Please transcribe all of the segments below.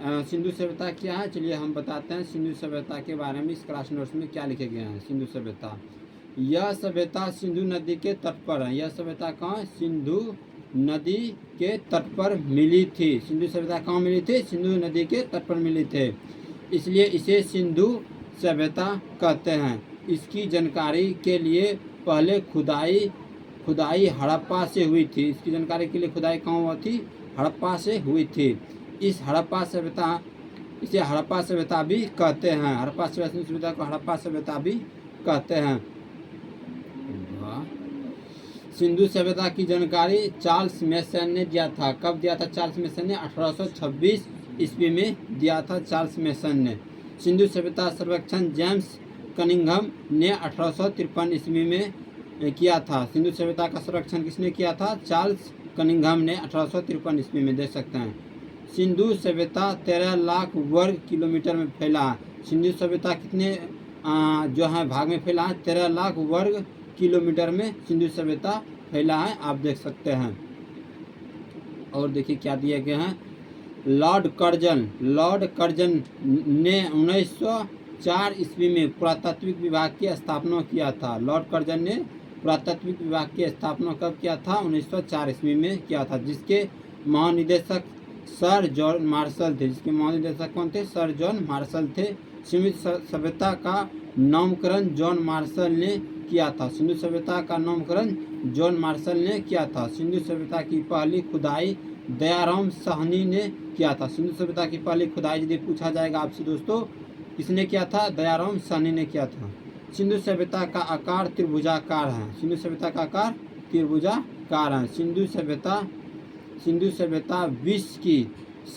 सिंधु सभ्यता क्या है, चलिए हम बताते हैं सिंधु सभ्यता के बारे में। इस क्लास नोट्स में क्या लिखे गए हैं। सिंधु सभ्यता, यह सभ्यता सिंधु नदी के तट पर है। यह सभ्यता कहाँ, सिंधु नदी के तट पर मिली थी। सिंधु सभ्यता कहाँ मिली थी, सिंधु नदी के तट पर मिली थे, इसलिए इसे सिंधु सभ्यता कहते हैं। इसकी जानकारी के लिए पहले खुदाई हड़प्पा से हुई थी। इसकी जानकारी के लिए खुदाई कहाँ हुआ थी, हड़प्पा से हुई थी। इस हड़प्पा सभ्यता, इसे हड़प्पा सभ्यता भी कहते हैं। हड़प्पा सभ्यता को हड़प्पा सभ्यता भी कहते हैं। सिंधु सभ्यता की जानकारी चार्ल्स मेसन ने दिया था। कब दिया था चार्ल्स मेसन ने, 1826 ईस्वी में दिया था चार्ल्स मेसन ने। सिंधु सभ्यता सर्वेक्षण जेम्स कनिंघम ने 1853 ईस्वी में किया था। सिंधु सभ्यता का सर्वेक्षण किसने किया था, चार्ल्स कनिंघम ने 1853 ईस्वी में, देख सकते हैं। सिंधु सभ्यता 13 लाख वर्ग किलोमीटर में फैला। सिंधु सभ्यता कितने जो है भाग में फैला है, 13 लाख वर्ग किलोमीटर में सिंधु सभ्यता फैला है, आप देख सकते हैं। और देखिए क्या दिए गए हैं। लॉर्ड कर्जन ने 1904 ईस्वी में पुरातात्विक विभाग की स्थापना किया था। लॉर्ड कर्जन ने पुरातात्विक विभाग की स्थापना कब किया था, 1904 ईस्वी में किया था, जिसके महानिदेशक सर जॉन मार्शल थे। जिसके महानिदेशक कौन थे, सर जॉन मार्शल थे। सिंधु सभ्यता का नामकरण जॉन मार्शल ने किया था। सिंधु सभ्यता का नामकरण जॉन मार्शल ने किया था। सिंधु सभ्यता की पहली खुदाई दयाराम साहनी ने किया था। सिंधु सभ्यता की पहली खुदाई यदि पूछा जाएगा आपसे दोस्तों, किसने किया था, दयाराम साहनी ने किया था। सिंधु सभ्यता का आकार त्रिभुजाकार है। सिंधु सभ्यता का आकार त्रिभुजाकार है। सिंधु सभ्यता विश्व की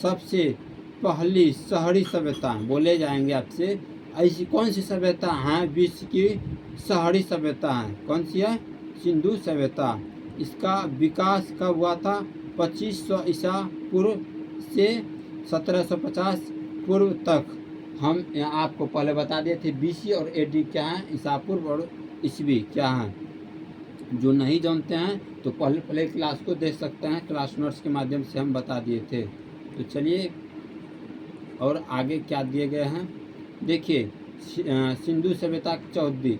सबसे पहली शहरी सभ्यता, बोले जाएंगे आपसे, ऐसी कौन सी सभ्यता है विश्व की शहरी सभ्यता है, कौन सी है, सिंधु सभ्यता। इसका विकास कब हुआ था, 2500 ईसा पूर्व से 1750 पूर्व तक। हम आपको पहले बता दिए थे बीसी और एडी क्या है, ईसा पूर्व और ईस्वी क्या है। जो नहीं जानते हैं तो पहले क्लास को देख सकते हैं, क्लास नोट्स के माध्यम से हम बता दिए थे। तो चलिए और आगे क्या दिए गए हैं देखिए। सिंधु सभ्यता की चौथी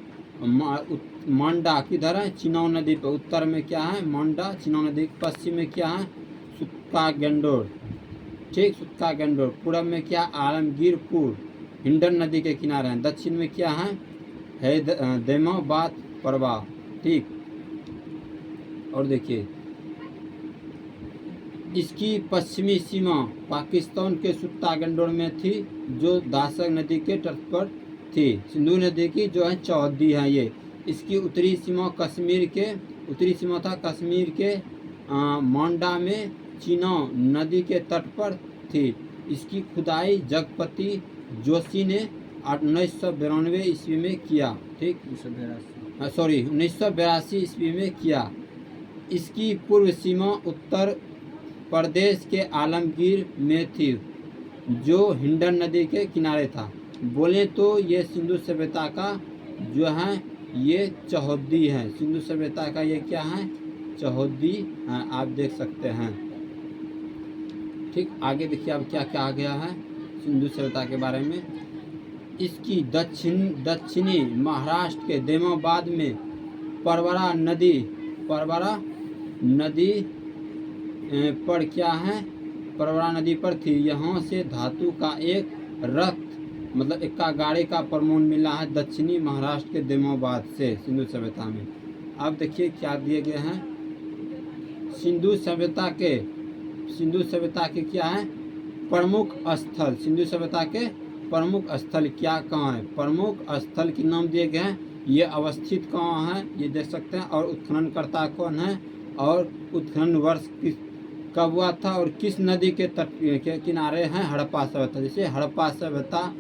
मांडा किधर है, चिनाव नदी पर, उत्तर में क्या है मांडा चिनाव नदी, पश्चिम में क्या है सुक्का गेंडोर, ठीक सुक्का गेंडोर, पूर्व में क्या आलमगीरपुर हिंडन नदी के किनारे हैं, दक्षिण में क्या है दैमाबाद परवा, ठीक। और देखिए इसकी पश्चिमी सीमा पाकिस्तान के सुक्का गेंडोर में थी, जो दासक नदी के तट पर थी। सिंधु नदी की जो है चौहदी है ये। इसकी उत्तरी सीमा कश्मीर के मांडा में चिनाव नदी के तट पर थी। इसकी खुदाई जगपति जोशी ने 1992 ईस्वी में किया, ठीक 1982 ईस्वी में किया। इसकी पूर्व सीमा उत्तर प्रदेश के आलमगीर में थी, जो हिंडन नदी के किनारे था। बोले तो ये सिंधु सभ्यता का जो है ये चौहदी है। सिंधु सभ्यता का ये क्या है, चौहदी है, आप देख सकते हैं, ठीक। आगे देखिए अब क्या क्या आ गया है सिंधु सभ्यता के बारे में। इसकी दक्षिणी महाराष्ट्र के दैमाबाद में परवरा नदी पर क्या है, परवरा नदी पर थी। यहाँ से धातु का एक रथ मतलब एक का गाड़ी का प्रमाण मिला है दक्षिणी महाराष्ट्र के दैमाबाद से सिंधु सभ्यता में। अब देखिए क्या दिए गए हैं सिंधु सभ्यता के क्या है प्रमुख स्थल। सिंधु सभ्यता के प्रमुख स्थल क्या कहाँ है, प्रमुख स्थल के नाम दिए गए हैं। ये अवस्थित कहाँ है ये देख सकते हैं, और उत्खननकर्ता कौन है, और उत्खनन वर्ष कब हुआ था, और किस नदी के तट के किनारे हैं हड़प्पा सभ्यता। जैसे हड़प्पा सभ्यता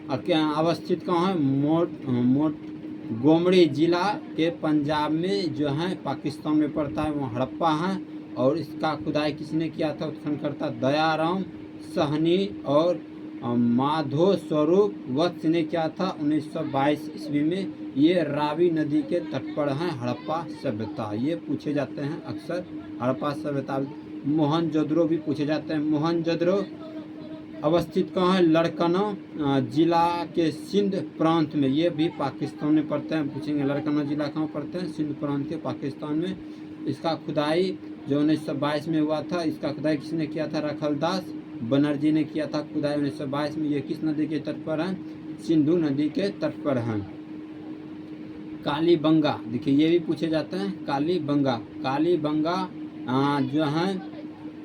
अवस्थित कहाँ है, मोंटगोमरी जिला के पंजाब में जो है पाकिस्तान में पड़ता है, वो हड़प्पा है। और इसका खुदाई किसने किया था, उत्खननकर्ता दयाराम साहनी और माधो स्वरूप वत्स ने किया था 1922 ईस्वी में। ये रावी नदी के तट पर है हड़प्पा सभ्यता। ये पूछे जाते हैं अक्सर हड़प्पा सभ्यता। मोहनजोदड़ो भी पूछे जाते हैं। मोहनजोदड़ो अवस्थित कहाँ है? लड़कना जिला के सिंध प्रांत में। ये भी पाकिस्तान में पड़ते हैं, पूछेंगे लड़कना जिला कहाँ पड़ते हैं? सिंध प्रांत के पाकिस्तान में। इसका खुदाई जो 1922 में हुआ था, इसका खुदाई किसने किया था? रखलदास बनर्जी ने किया था खुदाई 1922 में। ये किस नदी के तट पर है? सिंधु नदी के तट पर है। कालीबंगा, देखिए ये भी पूछे जाते हैं, कालीबंगा। कालीबंगा जो है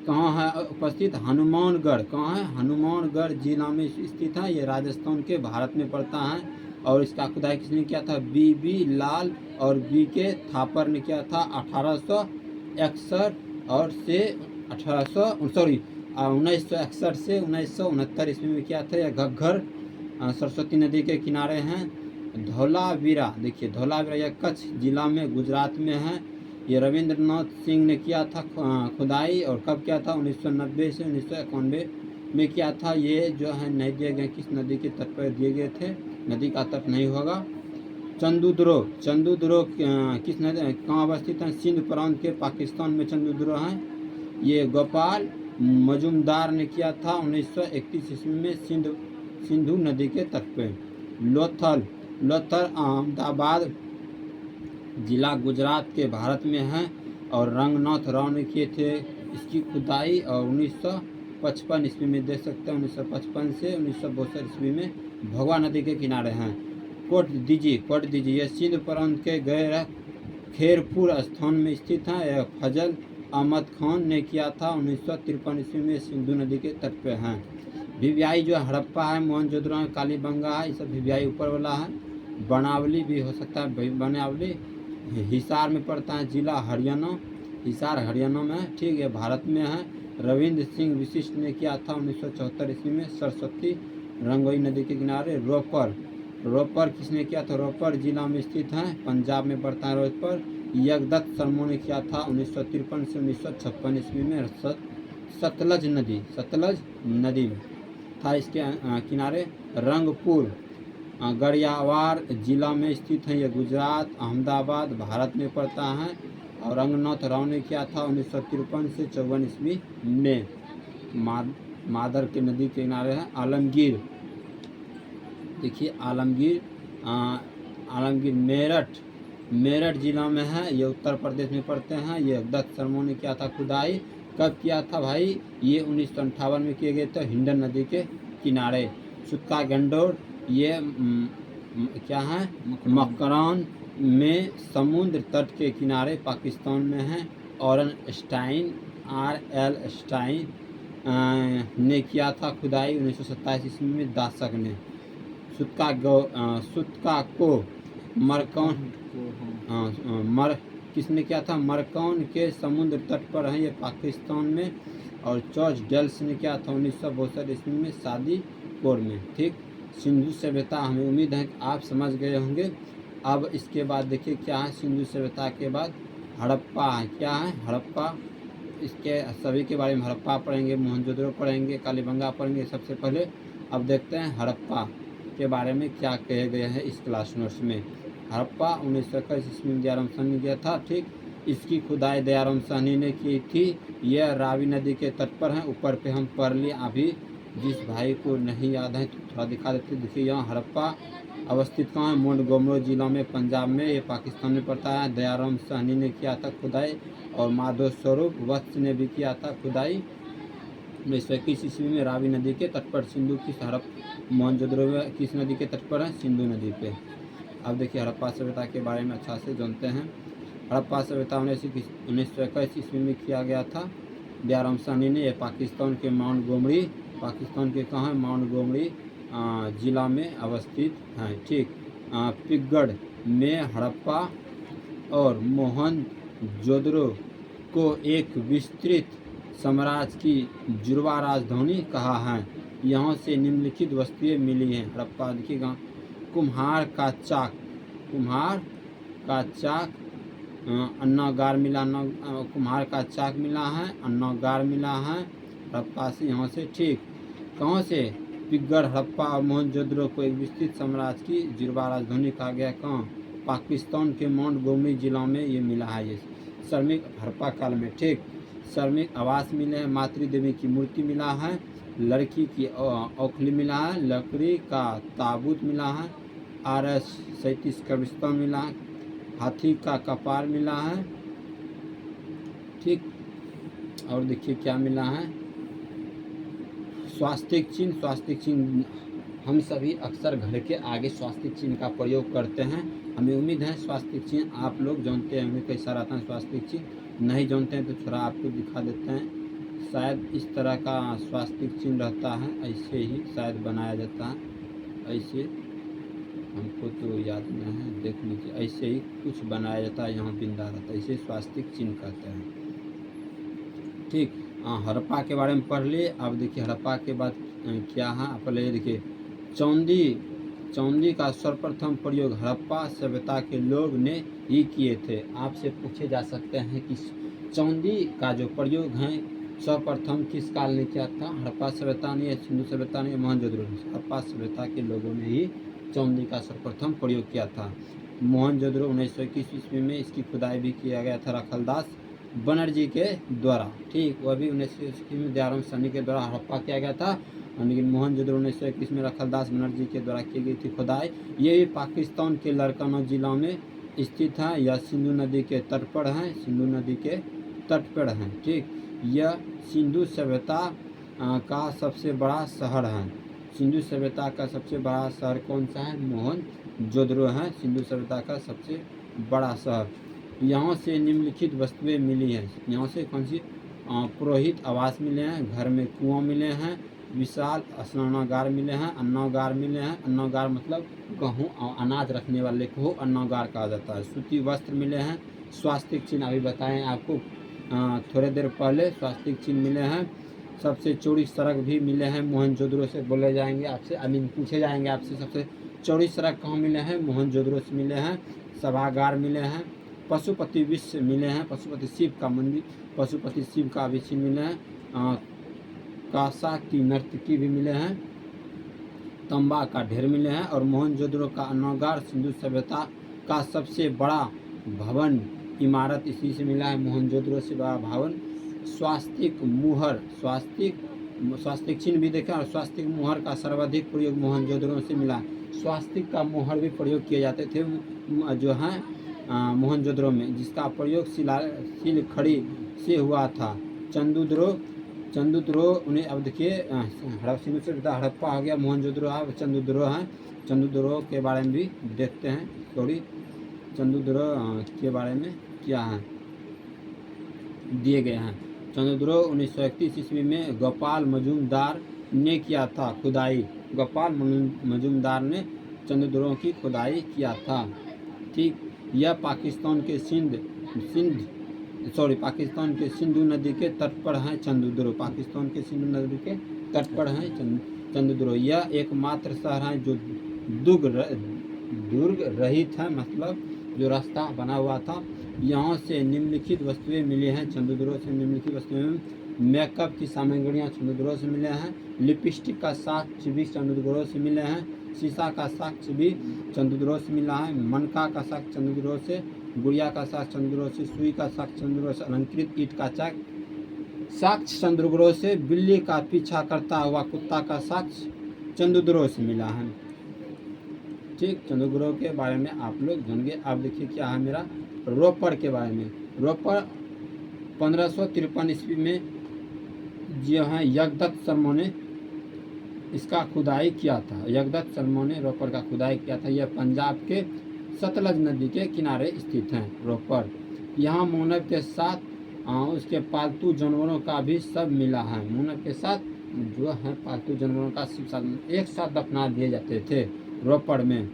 कहाँ है उपस्थित? हनुमानगढ़। कहाँ है? हनुमानगढ़ जिला में स्थित है। ये राजस्थान के भारत में पड़ता है। और इसका खुदाई किसने किया था? बी लाल और बी के थापर ने किया था 1861 और से 1961 से 1969 ईस्वी में किया था। यह घग्घर सरस्वती नदी के किनारे हैं। धौलावीरा, देखिए धौलावीरा यह कच्छ जिला में गुजरात में है। ये रविंद्रनाथ सिंह ने किया था खुदाई, और कब किया था? 1990 से 1991 में किया था। ये जो है नहीं दिए गए किस नदी के तट पर दिए गए थे, नदी का तट नहीं होगा। चंदूद्रो, चंदूद्रो किस नदी कहाँ अवस्थित है? सिंध प्रांत के पाकिस्तान में चंदूद्रो है। ये गोपाल मजुमदार ने किया था 1931 ईस्वी में सिंधु नदी के तट पर। लोथल, लोथल अहमदाबाद जिला गुजरात के भारत में है। और रंगनाथ राव ने किए थे इसकी खुदाई, और 1955 ईस्वी में देख सकते हैं, 1955 से 1962 ईस्वी में भगवा नदी के किनारे हैं। कोट दीजिए यह सिंध प्रांत के गैर खेरपुर स्थान में स्थित है। यह फजल अहमद खान ने किया था 1953 ईस्वी में सिंधु नदी के तट पर हैं। भिवियाई जो हड़प्पा है, मोहनजोदड़ो है, कालीबंगा है, ये सब भिवियाई ऊपर वाला है। बनावली भी हो सकता है, बनावली हिसार में पड़ता है, जिला हरियाणा, हिसार हरियाणा में है। ठीक है, भारत में है। रविंद्र सिंह विशिष्ट ने किया था 1974 ईस्वी में सरस्वती रंगोई नदी के किनारे। रोपर किसने किया था? रोपर जिला में स्थित है, पंजाब में पड़ता है रोपर। यज्ञदत्त शर्मा ने किया था 1953 से 1956 ईस्वी में। सतलज नदी था इसके किनारे। रंगपुर गरियावार जिला में स्थित है। यह गुजरात अहमदाबाद भारत में पड़ता है। और रंगनाथ राव ने किया था 1953 से 54 ईस्वी में। मादर के नदी के किनारे है। आलमगीर, देखिए आलमगीर मेरठ जिला में है। ये उत्तर प्रदेश में पड़ते हैं। ये दत्त शर्मा ने किया था खुदाई, कब किया था भाई? ये 1958 में किए गए थे, हिंडन नदी के किनारे। सुक्का गंडोर ये क्या है? मकरान में समुद्र तट के किनारे पाकिस्तान में है। ऑरन स्टाइन RL स्टाइन ने किया था खुदाई 1927 ईस्वी में। दासक ने। सुतका को मरकौन किसने किया था? मरकौन के समुद्र तट पर है, ये पाकिस्तान में। और जॉर्ज डेल्स ने किया था 1962 ईस्वी में शादीपुर में। ठीक, सिंधु सभ्यता हमें उम्मीद है कि आप समझ गए होंगे। अब इसके बाद देखिए क्या है, सिंधु सभ्यता के बाद हड़प्पा है। क्या है? हड़प्पा। इसके सभी के बारे में हड़प्पा पढ़ेंगे, मोहनजोदड़ो पढ़ेंगे, कालीबंगा पढ़ेंगे सबसे पहले। अब देखते हैं हड़प्पा के बारे में क्या कहे गए हैं इस क्लास नोट्स में। हड़प्पा 1921 ईस्वी में दयाराम साहनी ने किया था। ठीक, इसकी खुदाई दयाराम साहनी ने की थी। यह रावी नदी के तट पर है। ऊपर पे हम पढ़ लिए, अभी जिस भाई को नहीं याद है तो थोड़ा दिखा देते। देखिए यहाँ हड़प्पा अवस्थित कहाँ है? मोंटगोमरी जिला में, पंजाब में। ये पाकिस्तान में पड़ता है। दयाराम साहनी ने किया था खुदाई, और माधव स्वरूप वत्स ने भी किया था खुदाई 1921 ईस्वी में रावी नदी के तट पर। सिंधु किस मोहनजोदड़ो किस नदी के तट पर है? सिंधु नदी पे। अब देखिए हड़प्पा सभ्यता के बारे में अच्छा से जानते हैं। हड़प्पा सभ्यता 1921 ईस्वी में किया गया था दयाराम साहनी ने। यह पाकिस्तान के मोंटगोमरी, पाकिस्तान के कहाँ है? मोंटगोमरी जिला में अवस्थित है। ठीक, पिगड़ में हड़प्पा और मोहनजोदड़ो को एक विस्तृत साम्राज्य की जुड़वा राजधानी कहा है। यहाँ से निम्नलिखित वस्तुएं मिली हैं। हड़प्पा देखिएगा, कुम्हार का चाक अन्नागार मिला, कुम्हार का चाक मिला है, अन्नागार मिला है हड़प्पा से। यहाँ से ठीक, कहाँ से? पिगड़, हड़प्पा और मोहनजोदड़ो को एक विस्तृत साम्राज्य की जुड़वा राजधानी कहा गया। कहाँ? पाकिस्तान के मोंटगोमरी जिला में ये मिला है। ये श्रमिक हड़प्पा काल में। ठीक, श्रमिक आवास मिले हैं, मातृ देवी की मूर्ति मिला है, लड़की की औखली मिला है, लकड़ी का ताबूत मिला है, RS 37 कब्रिस्तान मिला है, हाथी का कपार मिला है, ठीक। और देखिए क्या मिला है, स्वास्तिक चिन्ह। स्वास्तिक चिन्ह हम सभी अक्सर घर के आगे स्वास्तिक चिन्ह का प्रयोग करते हैं। हमें उम्मीद है स्वास्तिक चिन्ह आप लोग जानते होंगे कैसा रहता है स्वास्तिक चिन्ह। नहीं जानते हैं तो थोड़ा आपको दिखा देते हैं। शायद इस तरह का स्वास्तिक चिन्ह रहता है, ऐसे ही शायद बनाया जाता है, ऐसे हमको तो याद नहीं है, देख लीजिए ऐसे ही कुछ बनाया जाता है, यहाँ बिंदा रहता है, इसे स्वास्तिक चिन्ह कहते हैं, ठीक। हड़प्पा के बारे में पढ़ लिए। अब देखिए हड़प्पा के बाद क्या है, पहले देखिए चौंदी का सर्वप्रथम प्रयोग हड़प्पा सभ्यता के लोग ने ही किए थे। आपसे पूछे जा सकते हैं कि चौंदी का जो प्रयोग है सर्वप्रथम किस काल ने किया था, हड़प्पा सभ्यता ने या सिंधु सभ्यता ने, मोहनजोदड़ो ने। हड़प्पा सभ्यता के लोगों ने ही चौंदी का सर्वप्रथम प्रयोग किया था। मोहनजोदड़ो 1921 ईस्वी में इसकी खुदाई भी किया गया था रखलदास बनर्जी के द्वारा, ठीक। वह भी 1921 में दयाराम साहनी के द्वारा हड़प्पा किया गया था, लेकिन मोहनजोदड़ो 1921 में रखलदास बनर्जी के द्वारा की गई थी खुदाई। ये भी पाकिस्तान के लड़काना जिला में स्थित है। यह सिंधु नदी के तट पर है, सिंधु नदी के तट पर है, ठीक। यह सिंधु सभ्यता का सबसे बड़ा शहर है। सिंधु सभ्यता का सबसे बड़ा शहर कौन सा है, मोहनजोदड़ो है सिंधु सभ्यता का सबसे बड़ा शहर। यहाँ से निम्नलिखित वस्तुएं मिली हैं। यहाँ से कौन सी, पुरोहित आवास मिले हैं, घर में कुआं मिले हैं, विशाल स्नानागार मिले हैं, अन्नागार मिले हैं। अन्नागार मतलब गेहूँ और अनाज रखने वाले को अन्नागार कहा जाता है। सूती वस्त्र मिले हैं। स्वास्तिक चिन्ह अभी बताएं आपको थोड़े देर पहले, स्वास्तिक चिन्ह मिले हैं। सबसे चौड़ी सड़क भी मिले हैं मोहनजोदड़ो से। बोले जाएंगे आपसे, पूछे जाएंगे आपसे सबसे चौड़ी सड़क कहाँ मिले हैं, मोहनजोदड़ो से मिले हैं। सभागार मिले हैं। पशुपति विश्व मिले हैं, पशुपति शिव का मंदिर, पशुपति शिव का भी चिन्ह मिले हैं। कासा की नर्तकी भी मिले हैं। तंबा का ढेर मिले हैं। और मोहनजोदड़ो का अन्नागार सिंधु सभ्यता का सबसे बड़ा भवन इमारत इसी से मिला है, मोहनजोदड़ो से बड़ा भवन। स्वास्तिक मुहर, स्वास्तिक चिन्ह भी देखा, और स्वास्तिक मुहर का सर्वाधिक प्रयोग मोहनजोदड़ो से मिला। स्वास्तिक का मुहर भी प्रयोग किए जाते थे जो है मोहनजोदड़ो में, जिसका प्रयोग सिल खड़ी से हुआ था। चंदुद्रो उन्हें, अब देखिए सिंधु सभ्यता हड़प्पा हो गया, मोहनजोदड़ो अब चंदुद्रो है। चंदुद्रो के बारे में भी देखते हैं थोड़ी, चंदुद्रो के बारे में क्या है दिए गए हैं। चंदुद्रो 1931 ईस्वी में गोपाल मजूमदार ने किया था खुदाई। गोपाल मजूमदार ने चंदुद्रो की खुदाई किया था, ठीक। यह पाकिस्तान के सिंधु नदी के तट पर है चंदुद्रो। पाकिस्तान के सिंधु नदी के तट पर है चंदुद्रो। यह एकमात्र शहर है जो दुर्ग रहित है, मतलब जो रास्ता बना हुआ था। यहाँ से निम्नलिखित वस्तुएं मिली हैं चंदुद्रो से। निम्नलिखित वस्तुएं मेकअप की सामग्रियाँ चंदुद्रो से मिले हैं। लिपस्टिक का साक्ष्य भी चंदुद्रो से मिले हैं। शीशा का साक्ष्य भी चंदुद्रो से मिला है। मनका का साक्ष्य चंदुद्रो से, गुड़िया का साक्ष्य चंदुद्रो से, सुई का साक्ष्य चंदुद्रो से, अलंकृत ईंट का साक्ष्य चंदुद्रो से, बिल्ली का पीछा करता हुआ कुत्ता का साक्ष्य चंदुद्रो से मिला है, ठीक। चंदुद्रो के बारे में आप लोग जानेंगे। अब देखिए क्या है मेरा रोपड़ के बारे में। रोपड़ 1553 ईस्वी में जो है यज्ञदत्त शर्मा ने इसका खुदाई किया था। यज्ञदत्त शर्मा ने रोपड़ का खुदाई किया था। यह पंजाब के सतलज नदी के किनारे स्थित है रोपड़। यहाँ मानव के साथ उसके पालतू जानवरों का भी सब मिला है। मानव के साथ जो है पालतू जानवरों का सब एक साथ दफना दिए जाते थे रोपड़ में।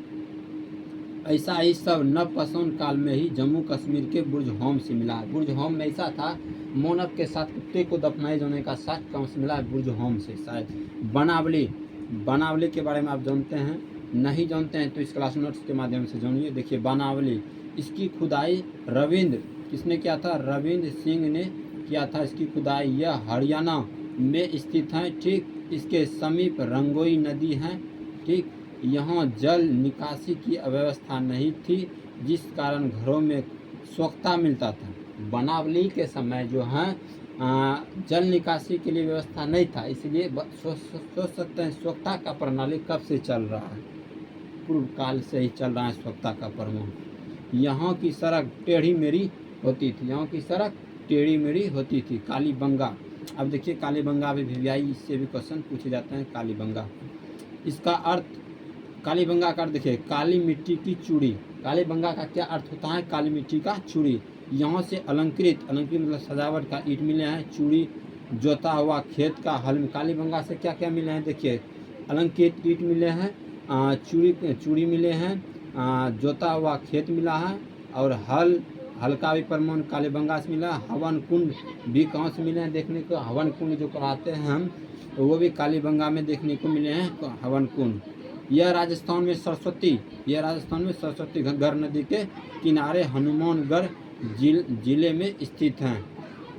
ऐसा ही सब नवपाषाण काल में ही जम्मू कश्मीर के बुर्ज होम से मिला। बुर्ज होम में ऐसा था, मानव के साथ कुत्ते को दफनाए जाने का साक्ष्य कहाँ से मिला, बुर्ज होम से शायद। बनावली के बारे में आप जानते हैं, नहीं जानते हैं तो इस क्लास नोट्स के माध्यम से जानिए। देखिए बनावली, इसकी खुदाई किसने किया था, रविंद्र सिंह ने किया था इसकी खुदाई। यह हरियाणा में स्थित है, ठीक। इसके समीप रंगोई नदी है, ठीक। यहाँ जल निकासी की व्यवस्था नहीं थी, जिस कारण घरों में सोख्ता मिलता था। बनावली के समय जो है जल निकासी के लिए व्यवस्था नहीं था, इसलिए सोच सकते हैं स्वच्छता का प्रणाली कब से चल रहा है, पूर्व काल से ही चल रहा है स्वच्छता का प्रणाली। यहाँ की सड़क टेढ़ी मेढ़ी होती थी, यहाँ की सड़क टेढ़ी मेढ़ी होती थी। कालीबंगा, अब देखिए कालीबंगा भी वीवीआई इससे भी क्वेश्चन पूछे जाते हैं। कालीबंगा, इसका अर्थ, कालीबंगा का अर्थ देखिए काली मिट्टी की चूड़ी। कालीबंगा का क्या अर्थ होता है? काली मिट्टी का चूड़ी। यहाँ से अलंकृत, अलंकृत मतलब सजावट का ईंट मिले हैं। चूड़ी, जोता हुआ खेत का हल में। कालीबंगा से क्या क्या मिले हैं देखिए, अलंकृत ईंट मिले हैं, चूड़ी मिले हैं, जोता हुआ खेत मिला है, और हल का भी प्रमाण कालीबंगा से मिला। हवन कुंड भी कहाँ से मिले हैं देखने को? हवन कुंड जो कराते हैं हम, तो वो भी कालीबंगा में देखने को मिले हैं हवन कुंड। यह राजस्थान में सरस्वती, यह राजस्थान में सरस्वती घग्गर नदी के किनारे हनुमानगढ़ जिले में स्थित हैं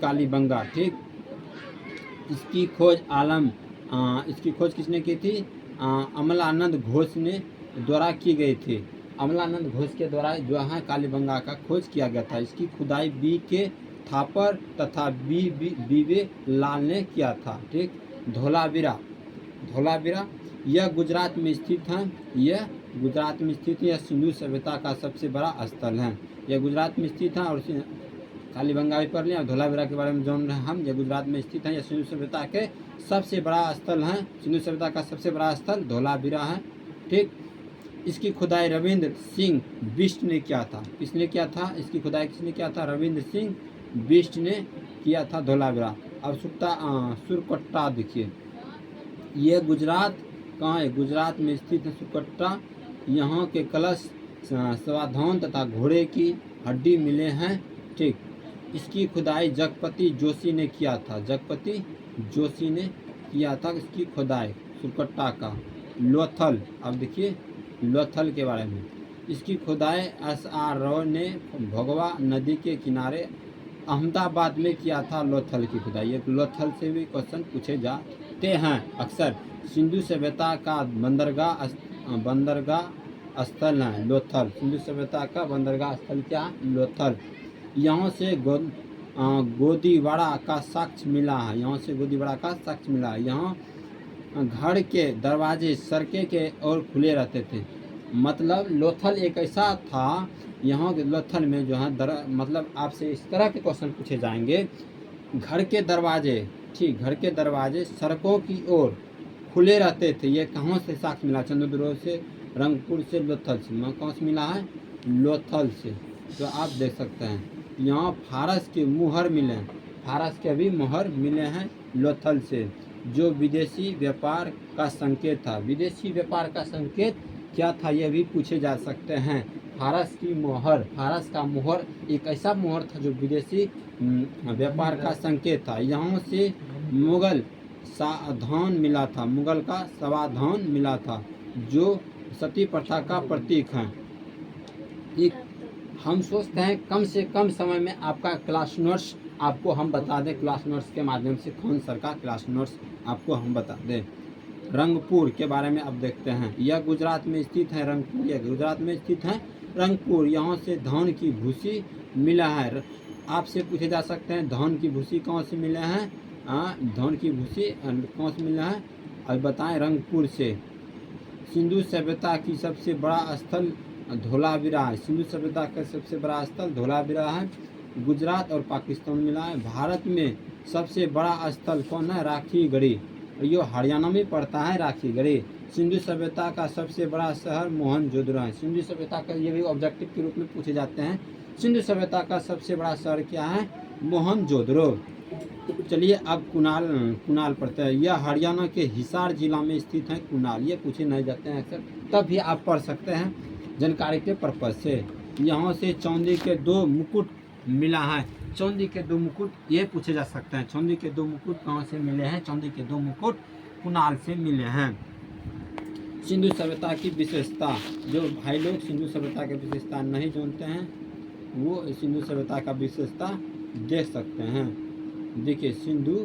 कालीबंगा। ठीक, इसकी खोज किसने की थी? अमलानंद घोष ने द्वारा की गई थी। अमलानंद घोष के द्वारा जो है कालीबंगा का खोज किया गया था। इसकी खुदाई बी के थापर तथा बीवे लाल ने किया था। ठीक, धोलावीरा, यह गुजरात में स्थित है। यह गुजरात में स्थित है। यह सिंधु सभ्यता का सबसे बड़ा स्थल है। यह गुजरात में स्थित है। और कालीबंगा भी पढ़ लिया, और धोलावीरा के बारे में जान रहे हैं हम। यह गुजरात में स्थित है। यह सिंधु सभ्यता के सबसे बड़ा स्थल है। सिंधु सभ्यता का सबसे बड़ा स्थल धोलावीरा है। ठीक, इसकी खुदाई रविंद्र सिंह बिष्ट ने किया था। किसने किया था? इसकी खुदाई किसने किया था? रविंद्र सिंह बिष्ट ने किया था धोलावीरा। अब सुरकट्टा देखिए, ये गुजरात कहाँ है? गुजरात में स्थित है सुरकट्टा। यहाँ के कलश, स्वाधान तथा घोड़े की हड्डी मिले हैं। ठीक, इसकी खुदाई जगपति जोशी ने किया था। जगपति जोशी ने किया था इसकी खुदाई सुरकट्टा का। लोथल, अब देखिए लोथल के बारे में, इसकी खुदाई SR राव ने भगवा नदी के किनारे अहमदाबाद में किया था। लोथल की खुदाई, एक लोथल से भी क्वेश्चन पूछे जाते हैं अक्सर। सिंधु सभ्यता का बंदरगाह स्थल है लोथल। सिंधु सभ्यता का बंदरगाह स्थल क्या है? लोथल। यहाँ से गोदीवाड़ा का साक्ष्य मिला है। यहाँ से गोदीवाड़ा का साक्ष्य मिला है। यहाँ घर के दरवाजे सड़के के ओर खुले रहते थे। मतलब लोथल एक ऐसा था, यहाँ के लोथल में जो है मतलब आपसे इस तरह के क्वेश्चन पूछे जाएंगे। घर के दरवाजे, ठीक, घर के दरवाजे सड़कों की ओर खुले रहते थे। ये कहाँ से साक्ष्य मिला? चंद्रद्रोह से, रंगपुर से, लोथल से। कहाँ से मिला है? लोथल से। तो आप देख सकते हैं यहाँ फारस के मुहर मिले हैं। फारस के भी मुहर मिले हैं लोथल से, जो विदेशी व्यापार का संकेत था। विदेशी व्यापार का संकेत क्या था? ये भी पूछे जा सकते हैं। फारस की मोहर, फारस का मोहर एक ऐसा मोहर था जो विदेशी व्यापार का संकेत था। यहाँ से मुगल सावधान मिला था। मुगल का सावधान मिला था, जो सती प्रथा का प्रतीक है। एक हम सोचते हैं कम से कम समय में आपका क्लास नोट्स आपको हम बता दें, क्लास नोट्स के माध्यम से कौन सर का क्लास नोट्स आपको हम बता दें। रंगपुर के बारे में अब देखते हैं। यह गुजरात में स्थित है। रंगपुर, यह गुजरात में स्थित है रंगपुर। यहाँ से धान की भूसी मिला है। आपसे पूछे जा सकते हैं धान की भूसी कहाँ से मिले हैं? धान की भूसी कहाँ से मिला है? अब बताएं। रंगपुर से। सिंधु सभ्यता की सबसे बड़ा स्थल धोलावीरा है। सिंधु सभ्यता का सबसे बड़ा स्थल धोलावीरा है। गुजरात और पाकिस्तान मिला है। भारत में सबसे बड़ा स्थल कौन है? राखीगढ़ी। ये हरियाणा में पड़ता है राखीगढ़ी। सिंधु सभ्यता का सबसे बड़ा शहर मोहनजोदड़ो है। सिंधु सभ्यता का ये भी ऑब्जेक्टिव के रूप में पूछे जाते हैं। सिंधु सभ्यता का सबसे बड़ा शहर क्या है? मोहनजोदड़ो। चलिए अब कुनाल पढ़ते हैं। यह हरियाणा के हिसार जिला में स्थित है कुनाल। ये पूछे नहीं जाते हैं अक्सर, तब भी आप पढ़ सकते हैं जानकारी के पर्पज से। यहाँ से चांदी के 2 मुकुट मिला है। चांदी के 2 मुकुट ये पूछे जा सकते हैं। चांदी के 2 मुकुट कहाँ से मिले हैं? चांदी के 2 मुकुट कुनाल से मिले हैं। सिंधु सभ्यता की विशेषता, जो भाई लोग सिंधु सभ्यता की विशेषता नहीं जानते हैं वो सिंधु सभ्यता का विशेषता देख सकते हैं। देखिए सिंधु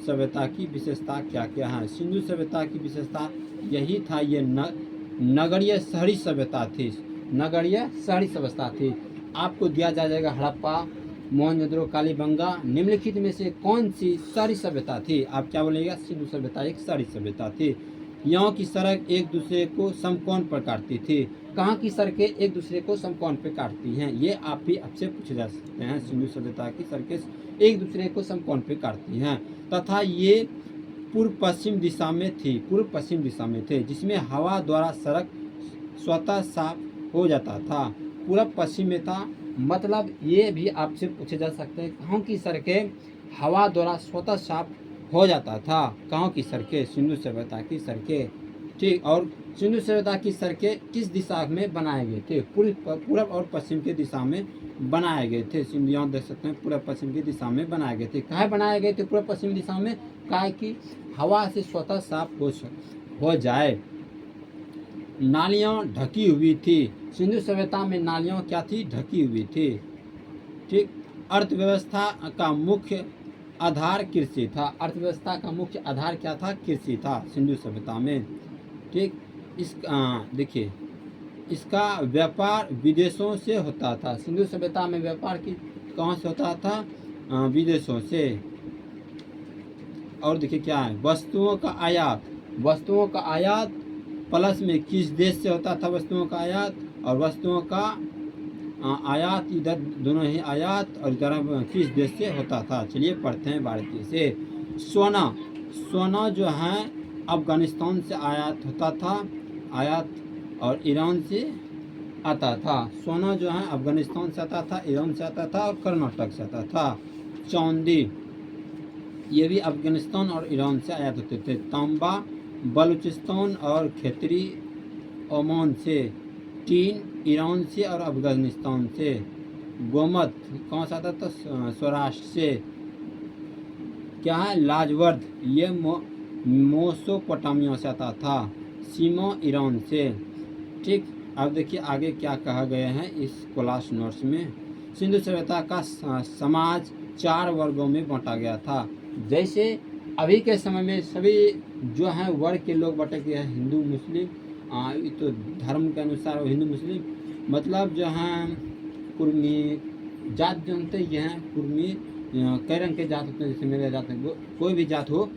सभ्यता की विशेषता क्या क्या है। सिंधु सभ्यता की विशेषता यही था, ये नगरीय शहरी सभ्यता थी। नगरीय शहरी सभ्यता थी। आपको दिया जाएगा हड़प्पा, मोहनजोदड़ो, कालीबंगा निम्नलिखित में से कौन सी शहरी सभ्यता थी? आप क्या बोलेगा? सिंधु सभ्यता एक शहरी सभ्यता थी। यहाँ की सड़क एक दूसरे को समकोण पर काटती थी। कहाँ की सड़कें एक दूसरे को समकोण पर काटती हैं? ये आप भी आपसे पूछे जा सकते हैं। सिंधु सभ्यता की सड़कें एक दूसरे को समकोण पर काटती हैं तथा ये पूर्व पश्चिम दिशा में थी, पूर्व पश्चिम दिशा में थे, जिसमें हवा द्वारा सड़क स्वतः साफ हो जाता था। पूर्व पश्चिम में था, मतलब ये भी आपसे पूछे जा सकते हैं कहाँ की सड़कें हवा द्वारा स्वतः साफ हो जाता था? कहाँ की सड़कें? सिंधु सभ्यता की सड़कें। ठीक, और सिंधु सभ्यता की सड़कें किस दिशा में बनाए गए थे? पूर्व और पश्चिम की दिशा में बनाए गए थे। सिंधु, यहाँ देख सकते हैं पूर्व पश्चिम की दिशा में बनाए गए थे। कहाँ बनाए गए थे पूर्व पश्चिम दिशा में? कहा कि हवा से स्वतः साफ हो जाए। नालियाँ ढकी हुई थी। सिंधु सभ्यता में नालियाँ क्या थी? ढकी हुई थी। ठीक, अर्थव्यवस्था का मुख्य आधार कृषि था। अर्थव्यवस्था का मुख्य आधार क्या था? कृषि था सिंधु सभ्यता में। ठीक, देखिए इसका व्यापार विदेशों से होता था। सिंधु सभ्यता में व्यापार की कहाँ से होता था? विदेशों से। और देखिए क्या है? वस्तुओं का आयात। वस्तुओं का आयात प्लस में किस देश से होता था? वस्तुओं का आयात और वस्तुओं का आयात, इधर दोनों ही आयात और इधर किस देश से होता था? चलिए पढ़ते हैं बारीकी से। सोना, सोना जो है अफगानिस्तान से आयात होता था, आयात, और ईरान से आता था। सोना जो है अफगानिस्तान से आता था, ईरान से आता था और कर्नाटक से आता था। चांदी, ये भी अफगानिस्तान और ईरान से आयात होते थे। तांबा बलूचिस्तान और खेतरी ओमान से। टीन ईरान से और अफगानिस्तान से। गोमत कहाँ से आता था? सौराष्ट्र से। क्या है? लाजवर्द, ये मेसोपोटामिया से आता था। सीमा ईरान से। ठीक, अब देखिए आगे क्या कहा गया है इस क्लास नोट्स में। सिंधु सभ्यता का समाज 4 वर्गों में बांटा गया था। जैसे अभी के समय में सभी जो हैं वर्ग के लोग बांटे गए हैं, हिंदू मुस्लिम, तो धर्म के अनुसार हिंदू मुस्लिम, मतलब जो हैं कुर्मी जात जानते ही हैं। कुर्मी कई रंग के जात होते हैं, जैसे मेरे जात है, कोई भी जात हो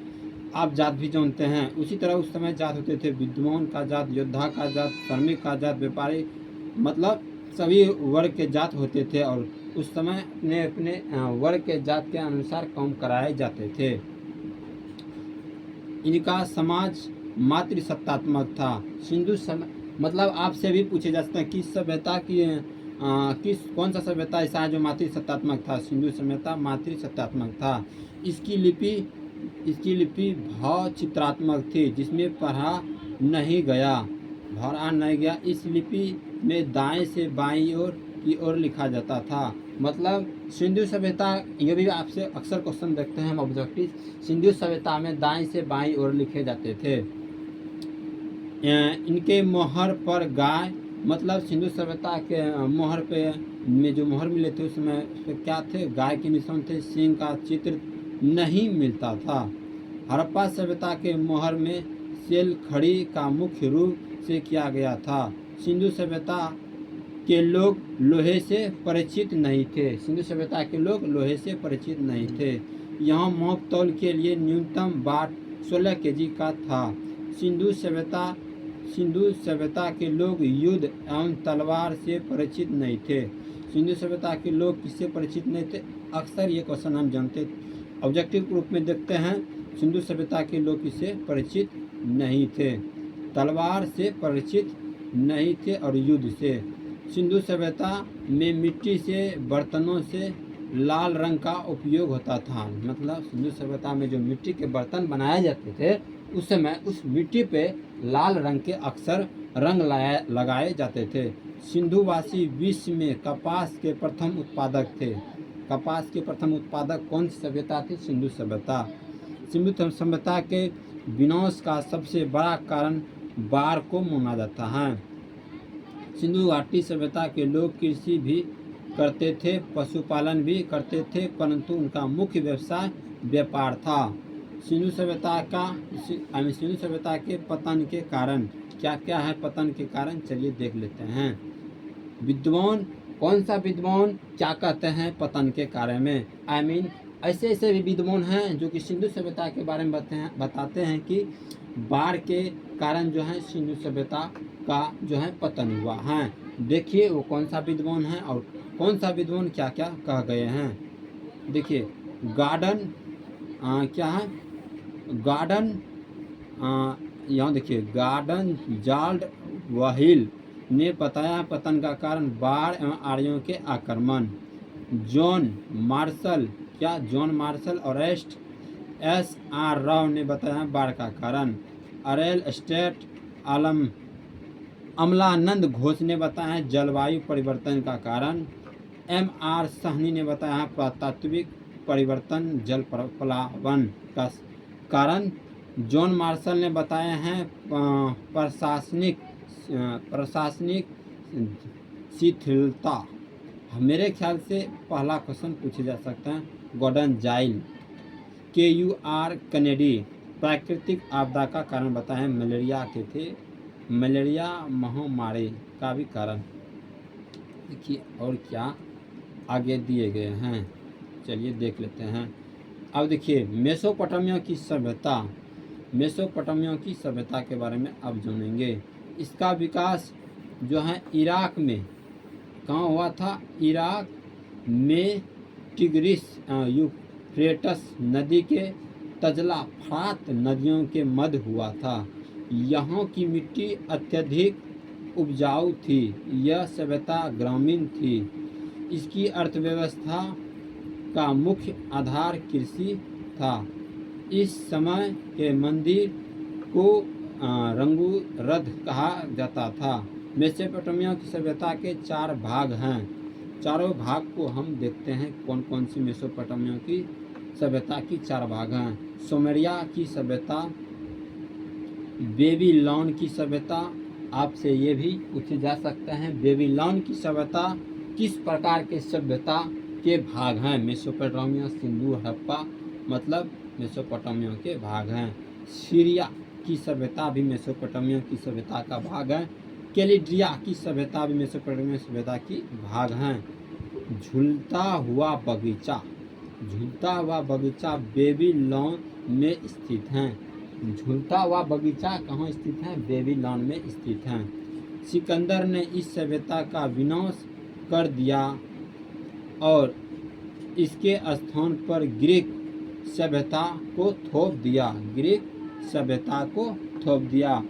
आप जात भी जानते हैं। उसी तरह उस समय जात होते थे, विद्वान का जात, योद्धा का जात, श्रमिक का जात, व्यापारी, मतलब सभी वर्ग के जात होते थे और उस समय अपने अपने वर्ग के जात के अनुसार काम कराए जाते थे। इनका समाज मातृसत्तात्मक था। सिंधु मतलब आपसे भी पूछे जा सकते हैं किस सभ्यता की कौन सा सभ्यता ऐसा है जो मातृसत्तात्मक था? सिंधु सभ्यता मातृसत्तात्मक था। इसकी लिपि भाव चित्रात्मक थी, जिसमें पढ़ा नहीं गया। इस लिपि में दाएं से बाईं ओर की ओर लिखा जाता था। मतलब सिंधु सभ्यता, ये भी आपसे अक्सर क्वेश्चन देखते हैं हम ऑब्जेक्टिव। सिंधु सभ्यता में दाएं से बाईं ओर लिखे जाते थे। इनके मोहर पर गाय, मतलब सिंधु सभ्यता के मोहर पे में जो मोहर मिले थे उसमें क्या थे? गाय के निशान थे। सिंह का चित्र नहीं मिलता था। हड़प्पा सभ्यता के मोहर में सेल खड़ी का मुख्य रूप से किया गया था। सिंधु सभ्यता के लोग लोहे से परिचित नहीं थे। सिंधु सभ्यता के लोग लोहे से परिचित नहीं थे। यहाँ माप तौल के लिए न्यूनतम बाट 16 kg का था। सिंधु सभ्यता के लोग युद्ध एवं तलवार से परिचित नहीं थे। सिंधु सभ्यता के लोग किससे परिचित नहीं थे? अक्सर ये क्वेश्चन हम जानते ऑब्जेक्टिव रूप में देखते हैं। सिंधु सभ्यता के लोग किससे परिचित नहीं थे? तलवार से परिचित नहीं थे और युद्ध से। सिंधु सभ्यता में मिट्टी से बर्तनों से लाल रंग का उपयोग होता था। मतलब सिंधु सभ्यता में जो मिट्टी के बर्तन बनाए जाते थे उस समय उस मिट्टी पे लाल रंग के अक्सर रंग लगाए जाते थे। सिंधुवासी विश्व में कपास के प्रथम उत्पादक थे। कपास के प्रथम उत्पादक कौन सी सभ्यता थी? सिंधु सभ्यता। सिंधु सभ्यता के विनाश का सबसे बड़ा कारण बाढ़ को माना जाता है। सिंधु घाटी सभ्यता के लोग कृषि भी करते थे, पशुपालन भी करते थे, परंतु उनका मुख्य व्यवसाय व्यापार था। सिंधु सभ्यता के पतन के कारण क्या क्या है? पतन के कारण चलिए देख लेते हैं। विद्वान कौन सा विद्वान क्या कहते हैं पतन के बारे में? आई मीन ऐसे ऐसे भी विद्वान हैं जो कि सिंधु सभ्यता के बारे में बताते हैं कि बाढ़ के कारण जो है सिंधु सभ्यता का जो है पतन हुआ है। देखिए वो कौन सा विद्वान है और कौन सा विद्वान क्या क्या कह गए हैं। देखिए गार्डन क्या है, गार्डन यहाँ देखिए गार्डन जाल्ड वहील ने बताया पतन का कारण बाढ़ एवं आर्यों के आक्रमण। जॉन मार्शल क्या, जॉन मार्शल और S.R. राव ने बताया बाढ़ का कारण। अरेल स्टेट अमलानंद घोष ने बताया जलवायु परिवर्तन का कारण। M.R. साहनी ने बताया प्रातात्विक परिवर्तन जल प्लावन का कारण। जॉन मार्शल ने बताया है प्रशासनिक शिथिलता। मेरे ख्याल से पहला क्वेश्चन पूछा जा सकता है गॉर्डन जाइल। KUR कनेडी प्राकृतिक आपदा का कारण बताएं, मलेरिया के थे, मलेरिया महामारी का भी कारण। देखिए और क्या आगे दिए गए हैं, चलिए देख लेते हैं। अब देखिए मेसोपोटामिया की सभ्यता, मेसोपोटामिया की सभ्यता के बारे में अब जानेंगे। इसका विकास जो है इराक में कहाँ हुआ था? इराक में टिग्रिस यूफ्रेटस नदी के तजला फ्रात नदियों के मध्य हुआ था। यहाँ की मिट्टी अत्यधिक उपजाऊ थी। यह सभ्यता ग्रामीण थी। इसकी अर्थव्यवस्था का मुख्य आधार कृषि था। इस समय के मंदिर को रंगूरथ कहा जाता था। मेसोपोटामिया की सभ्यता के 4 भाग हैं। चारों भाग को हम देखते हैं कौन कौन सी मेसोपोटामिया की सभ्यता की 4 भाग हैं। सुमेरिया की सभ्यता, बेबीलोन की सभ्यता, आपसे ये भी पूछे जा सकते हैं बेबीलोन की सभ्यता किस प्रकार के सभ्यता के भाग हैं? मेसोपोटामिया, सिंधु, हड़प्पा मतलब मेसोपोटामिया के भाग हैं। सीरिया की सभ्यता भी मेसोपोटामिया की सभ्यता का भाग है। कैलिड्रिया की सभ्यता भी मेसोपोटामिया सभ्यता की भाग हैं। झूलता हुआ बगीचा, झूलता हुआ बगीचा बेबीलोन में स्थित है। झूलता हुआ बगीचा कहाँ स्थित है? बेबीलोन में स्थित है। सिकंदर ने इस सभ्यता का विनाश कर दिया और इसके स्थान पर ग्रीक सभ्यता को थोप दिया। ग्रीक सभ्यता को थोप दिया।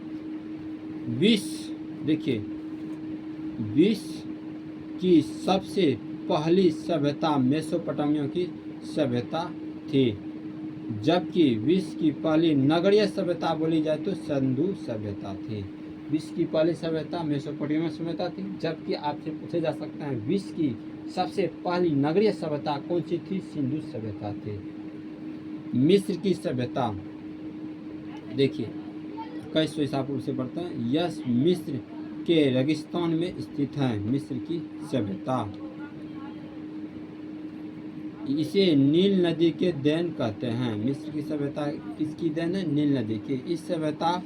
देखिए विश्व की सबसे पहली सभ्यता मेसोपोटामिया की सभ्यता थी, जबकि विश्व की पहली नगरीय सभ्यता बोली जाए तो सिंधु सभ्यता थी। विश्व की पहली सभ्यता मेसोपोटामिया सभ्यता थी, जबकि आपसे पूछे जा सकता है विश्व की सबसे पहली नगरीय सभ्यता कौन सी थी? सिंधु सभ्यता थी। मिस्र की सभ्यता देखिए कैसे ईसा पूर्व से बढ़ता है। यह मिस्र के रेगिस्तान में स्थित है। मिस्र की सभ्यता, इसे नील नदी के देन कहते हैं। मिस्र की सभ्यता किसकी देन है? नील नदी की। इस सभ्यता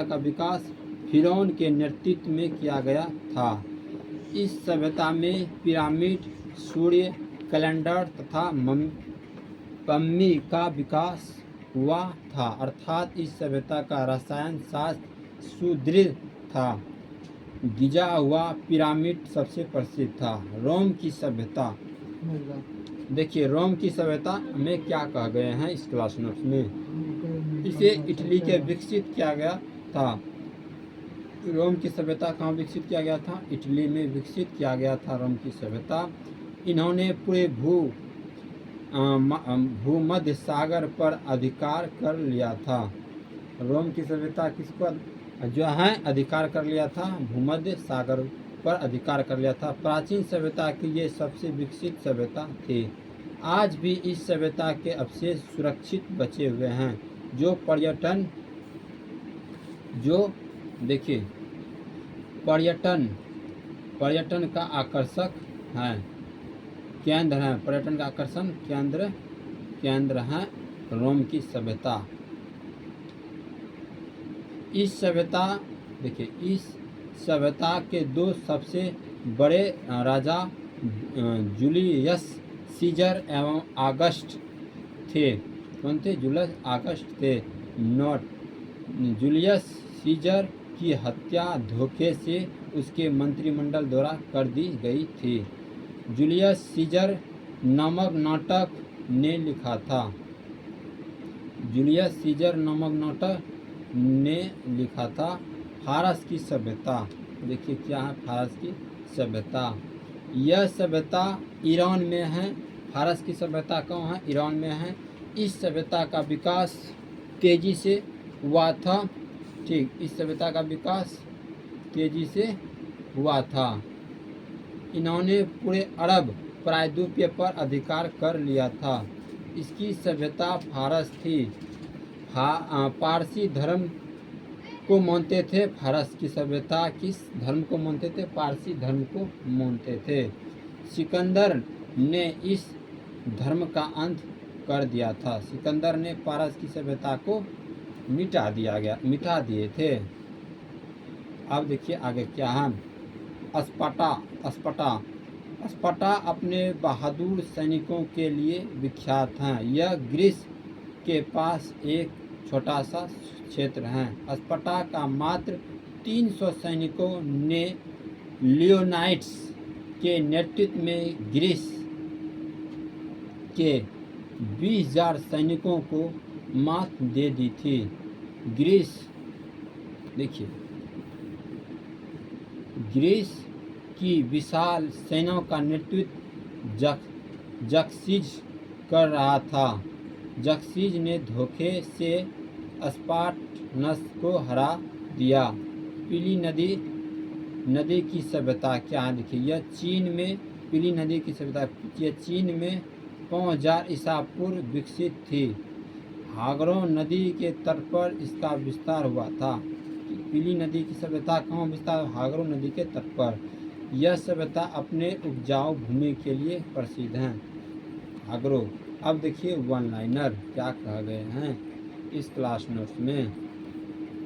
का विकास फिरौन के नेतृत्व में किया गया था। इस सभ्यता में पिरामिड, सूर्य कैलेंडर तथा मम्मी का विकास हुआ था, अर्थात इस सभ्यता का रसायन शास्त्र सुदृढ़ था। गिजा हुआ पिरामिड सबसे प्रसिद्ध था। रोम की सभ्यता देखिए, रोम की सभ्यता में क्या कह गए हैं इस क्लास नोट्स में? इसे इटली के विकसित किया गया था। रोम की सभ्यता कहाँ विकसित किया गया था? इटली में विकसित किया गया था रोम की सभ्यता। इन्होंने पूरे भूमध्य सागर पर अधिकार कर लिया था। रोम की सभ्यता किस पर जो है अधिकार कर लिया था? भूमध्य सागर पर अधिकार कर लिया था। प्राचीन सभ्यता की ये सबसे विकसित सभ्यता थी। आज भी इस सभ्यता के अवशेष सुरक्षित बचे हुए हैं, जो देखिए पर्यटन का आकर्षक है, केंद्र है। पर्यटन का आकर्षण केंद्र है रोम की सभ्यता। इस सभ्यता के दो सबसे बड़े राजा जूलियस सीजर एवं आगस्ट थे। कौन थे? जूलियस आगस्ट थे। नोट: जूलियस सीजर की हत्या धोखे से उसके मंत्रिमंडल द्वारा कर दी गई थी। जूलियस सीजर नामक नाटक ने लिखा था। जूलियस सीजर नामक नाटक ने लिखा था फारस की सभ्यता। देखिए क्या है फारस की सभ्यता। यह सभ्यता ईरान में है। फारस की सभ्यता कहाँ है? ईरान में है। इस सभ्यता का विकास तेजी से हुआ था। ठीक, इस सभ्यता का विकास तेजी से हुआ था। इन्होंने पूरे अरब प्रायद्वीप पर अधिकार कर लिया था। इसकी सभ्यता फारस थी। पारसी धर्म को मानते थे। फारस की सभ्यता किस धर्म को मानते थे? पारसी धर्म को मानते थे। सिकंदर ने इस धर्म का अंत कर दिया था। सिकंदर ने पारस की सभ्यता को मिटा दिए थे। अब देखिए आगे क्या है। स्पार्टा अपने बहादुर सैनिकों के लिए विख्यात हैं। यह ग्रीस के पास एक छोटा सा क्षेत्र है। स्पार्टा का मात्र 300 सैनिकों ने लियोनाइड्स के नेतृत्व में ग्रीस के 20,000 सैनिकों को मात दे दी थी। ग्रीस देखिए, ग्रीस की विशाल सेना का नेतृत्व जक्सिज कर रहा था। जक्सिज ने धोखे से स्पार्टनस को हरा दिया। पीली नदी की सभ्यता क्या है? देखिए यह चीन में पीली नदी की सभ्यता यह चीन में 5000 ईसा पूर्व विकसित थी। हागरो नदी के तट पर इसका विस्तार हुआ था। पीली नदी की सभ्यता कहाँ विस्तार? हागरो नदी के तट पर। यह सभ्यता अपने उपजाऊ भूमि के लिए प्रसिद्ध है। हागरो। अब देखिए वन लाइनर क्या कहा गए हैं इस क्लास नोट्स में।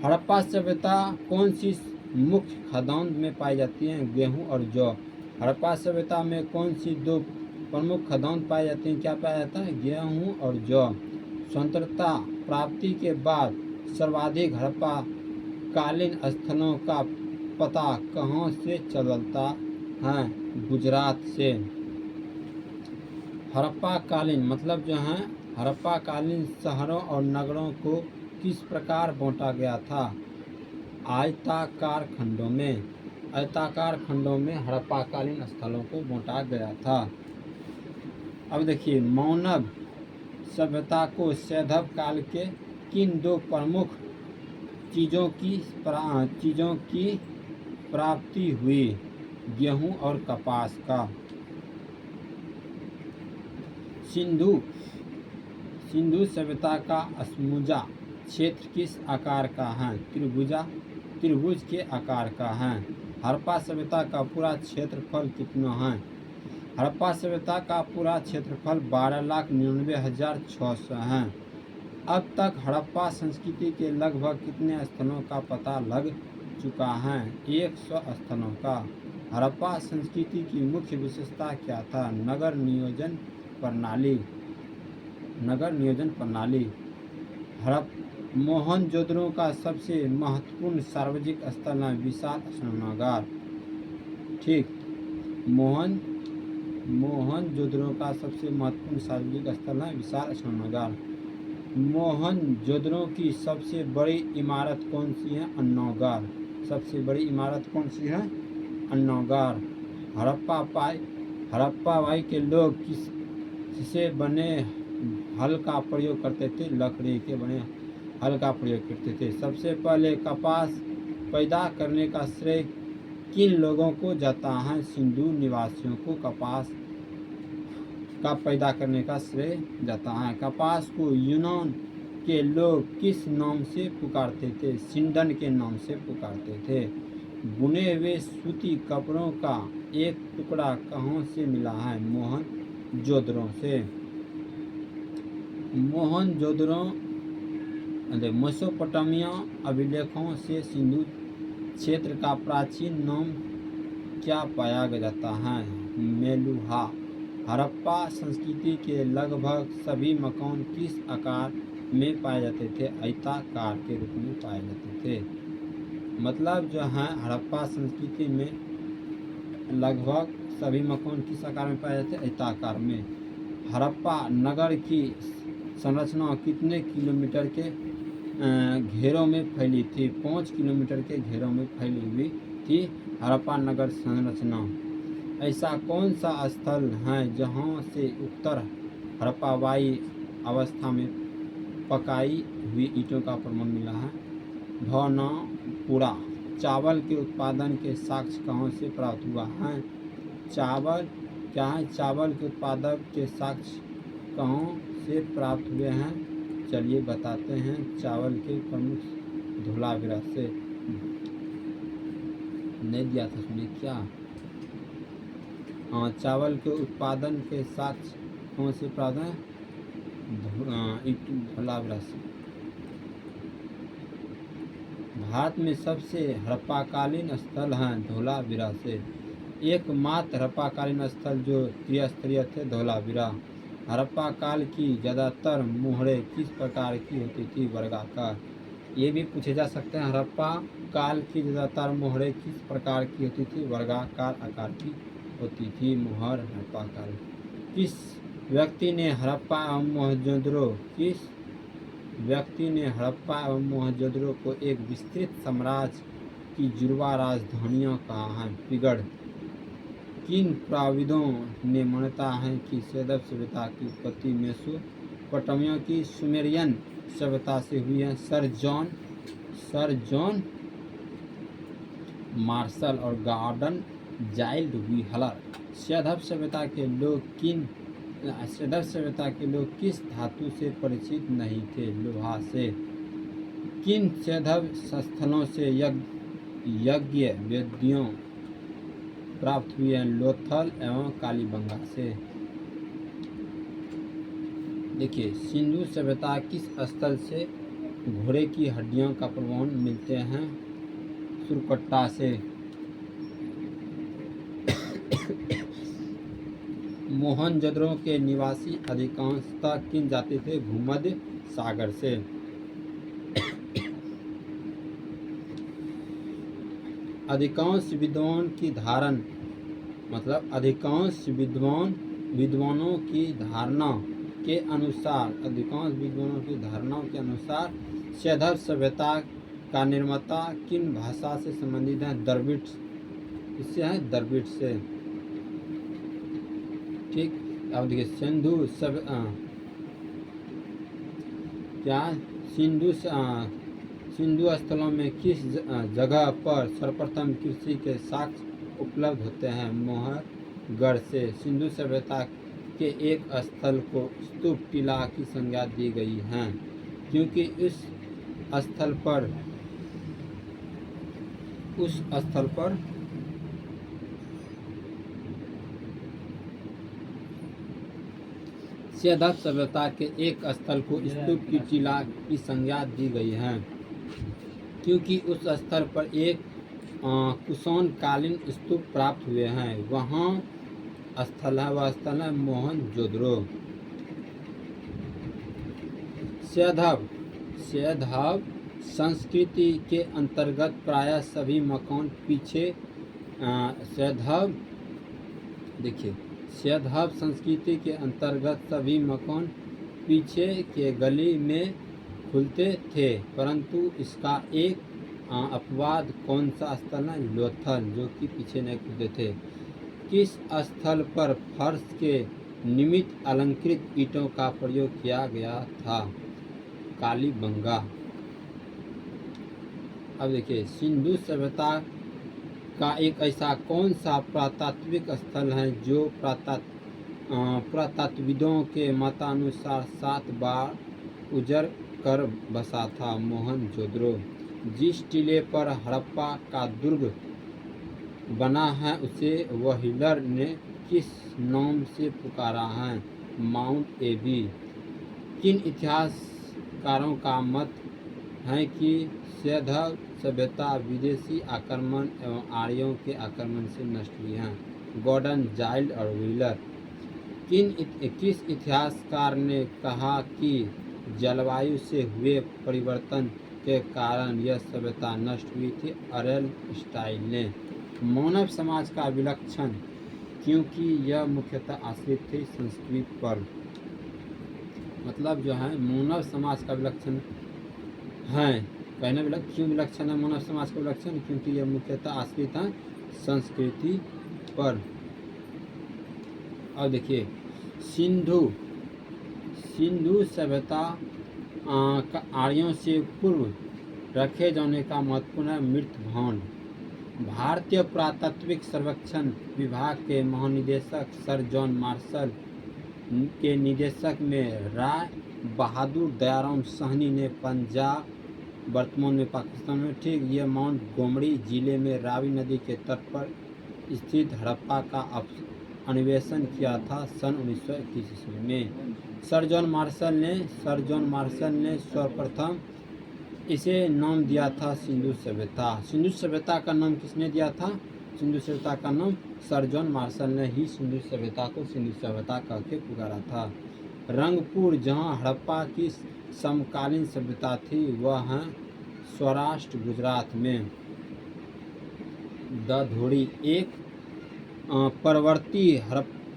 हड़प्पा सभ्यता कौन सी मुख्य खदान में पाई जाती है? गेहूं और जौ। हड़प्पा सभ्यता में कौन सी दो प्रमुख खदान पाई जाती हैं? क्या पाया जाता है? गेहूं और जौ। स्वतंत्रता प्राप्ति के बाद सर्वाधिक हड़प्पा कालीन स्थलों का पता कहाँ से चलता है? गुजरात से। हड़प्पा कालीन मतलब जो है हड़प्पा कालीन शहरों और नगरों को किस प्रकार बांटा गया था? आयताकार खंडों में हड़प्पा कालीन स्थलों को बांटा गया था। अब देखिए मानव सभ्यता को सैंधव काल के किन दो प्रमुख चीज़ों की प्राप्ति हुई? गेहूं और कपास का। सिंधु सभ्यता का समूचा क्षेत्र किस आकार का है? त्रिभुज के आकार का है। हड़प्पा सभ्यता का पूरा क्षेत्रफल कितना है? हड़प्पा सभ्यता का पूरा क्षेत्रफल 12,99,600 है। अब तक हड़प्पा संस्कृति के लगभग कितने स्थलों का पता लग चुका है? 100 स्थलों का। हड़प्पा संस्कृति की मुख्य विशेषता क्या था? नगर नियोजन प्रणाली। मोहनजोदड़ो का सबसे महत्वपूर्ण सार्वजनिक स्थल है विशाल स्नानागार। ठीक, मोहनजोदड़ो का सबसे महत्वपूर्ण सार्वजनिक स्थल है विशाल स्नानागार। मोहनजोदड़ो की सबसे बड़ी इमारत कौन सी है? अन्नौगार। सबसे बड़ी इमारत कौन सी है? अन्नौगार। हड़प्पा भाई के लोग किससे बने हल का प्रयोग करते थे? लकड़ी के बने हल का प्रयोग करते थे। सबसे पहले कपास पैदा करने का श्रेय किन लोगों को जाता है? सिंधु निवासियों को कपास का पैदा करने का श्रेय जाता है। कपास को यूनान के लोग किस नाम से पुकारते थे? सिंडन के नाम से पुकारते थे। बुने हुए सूती कपड़ों का एक टुकड़ा कहाँ से मिला है? मोहनजोदड़ो से। मोहनजोदड़ो मेसोपोटामिया अभिलेखों से सिंधु क्षेत्र का प्राचीन नाम क्या पाया जाता है? मेलुहा। हड़प्पा संस्कृति के लगभग सभी मकान किस आकार में पाए जाते थे? आयताकार के रूप में पाए जाते थे। मतलब जो है हड़प्पा संस्कृति में लगभग सभी मकान किस आकार में पाए जाते? आयताकार में। हड़प्पा नगर की संरचना कितने किलोमीटर के घेरों में फैली थी? 5 किलोमीटर के घेरों में फैली हुई थी हड़प्पा नगर संरचना। ऐसा कौन सा स्थल है जहाँ से उत्तर हड़प्पावाई अवस्था में पकाई हुई ईंटों का प्रमाण मिला है? भवनापुरा। चावल के उत्पादन के साक्ष्य कहाँ से प्राप्त हुआ है? चावल क्या है? चावल के उत्पादक के साक्ष्य कहाँ से प्राप्त हुए हैं? चलिए बताते हैं। चावल के प्रमुख धोलावीरा से। नहीं दिया था उसमें क्या? हाँ, चावल के उत्पादन के साक्ष्य कहाँ से प्राप्त है? धोलावीरा से। भारत में सबसे हड़प्पाकालीन स्थल हैं धोलावीरा से। एकमात्र हड़प्पाकालीन स्थल जो त्रिस्तरीय थे धोलावीरा। हड़प्पा काल की ज़्यादातर मोहरें किस प्रकार की होती थी? वर्गाकार। ये भी पूछे जा सकते हैं। हड़प्पा काल की ज़्यादातर मोहरें किस प्रकार की होती थी? वर्गाकार आकार की होती थी मोहर हड़प्पा काल। किस व्यक्ति ने हड़प्पा एवं मोहनजोदड़ो को एक विस्तृत साम्राज्य की जुड़वा राजधानियाँ कहा है? पिगड़। किन प्राविदों ने मान्यता है कि सैदव सभ्यता की उत्पत्ति मेसोपोटामिया की सुमेरियन सभ्यता से हुई है? सर जॉन मार्शल और गॉर्डन जाइल्ड व्हीलर। सैदव सभ्यता के लोग किस धातु से परिचित नहीं थे? लोहा से। किन सैदव स्थलों से यज्ञ वेदियाँ प्राप्त हुई हैं? लोथल एवं कालीबंगा से। देखिए, सिंधु सभ्यता किस स्थल से घोड़े की हड्डियों का प्रमाण मिलते हैं? सुरकट्टा से। मोहनजोदड़ो के निवासी अधिकांशतः किन जाति थे? भूमध्य सागर से। अधिकांश विद्वानों की धारणा के अनुसार सैदव सभ्यता का निर्माता किन भाषा से संबंधित है? द्रविड़। इससे है द्रविड़ से। ठीक। अब देखिए सिंधु स्थलों में किस जगह पर सर्वप्रथम कृषि के साक्ष्य उपलब्ध होते हैं? मोहरगढ़ से। सिंधु सभ्यता के एक स्थल को स्तूप टीला की संज्ञा दी गई है क्योंकि उस स्थल पर सैदव सभ्यता के एक स्थल को स्तूप की टीला की संज्ञा दी गई है क्योंकि उस स्थल पर एक कुषाणकालीन स्तूप प्राप्त हुए हैं। वह स्थल है मोहनजोदड़ो। सैदव संस्कृति के अंतर्गत प्रायः सभी मकान सैदव संस्कृति के अंतर्गत सभी मकान पीछे के गली में खुलते थे, परंतु इसका एक अपवाद कौन सा स्थल है? लोथल, जो कि पीछे नहीं खुलते थे। किस स्थल पर फर्श के निमित्त अलंकृत ईंटों का प्रयोग किया गया था? कालीबंगा। अब देखिए, सिंधु सभ्यता का एक ऐसा कौन सा पुरातात्विक स्थल है जो पुरातत्वविदों के मतानुसार 7 बार उजड़ कर बसा था? मोहनजोदड़ो। जिस टीले पर हड़प्पा का दुर्ग बना है उसे व्हीलर ने किस नाम से पुकारा है? माउंट एबी। किन इतिहासकारों का मत हैं कि सैंधव सभ्यता विदेशी आक्रमण एवं आर्यों के आक्रमण से नष्ट हुई हैं। गॉर्डन, जाइल्ड और व्हीलर। किस इतिहासकार ने कहा कि जलवायु से हुए परिवर्तन के कारण यह सभ्यता नष्ट हुई थी? अरेल स्टाइल ने। मानव समाज का विलक्षण, क्योंकि यह मुख्यतः आश्रित थी संस्कृत पर। मतलब जो है मानव समाज का विलक्षण है, कहना क्यों विलक्षण है मानव समाज का विलक्षण? क्योंकि यह मुख्यतः आश्रित है संस्कृति पर। अब देखिए सिंधु सभ्यता का आर्यों से पूर्व रखे जाने का महत्वपूर्ण मृत भांड। भारतीय पुरातात्विक सर्वेक्षण विभाग के महानिदेशक सर जॉन मार्शल के निदेशक में राय बहादुर दयाराम साहनी ने पंजाब, वर्तमान में पाकिस्तान में, ठीक, ये माउंट गोमरी जिले में रावी नदी के तट पर स्थित हड़प्पा का अन्वेषण किया था सन 1921 ईस्वी में। सर जॉन मार्शल ने सर्वप्रथम इसे नाम दिया था सिंधु सभ्यता। सिंधु सभ्यता का नाम किसने दिया था? सिंधु सभ्यता का नाम सर जॉन मार्शल ने ही सिंधु सभ्यता को सिंधु सभ्यता कह के पुकारा था। रंगपुर, जहां हड़प्पा की समकालीन सभ्यता थी, वह है सौराष्ट्र गुजरात में। दधोड़ी एक परवर्ती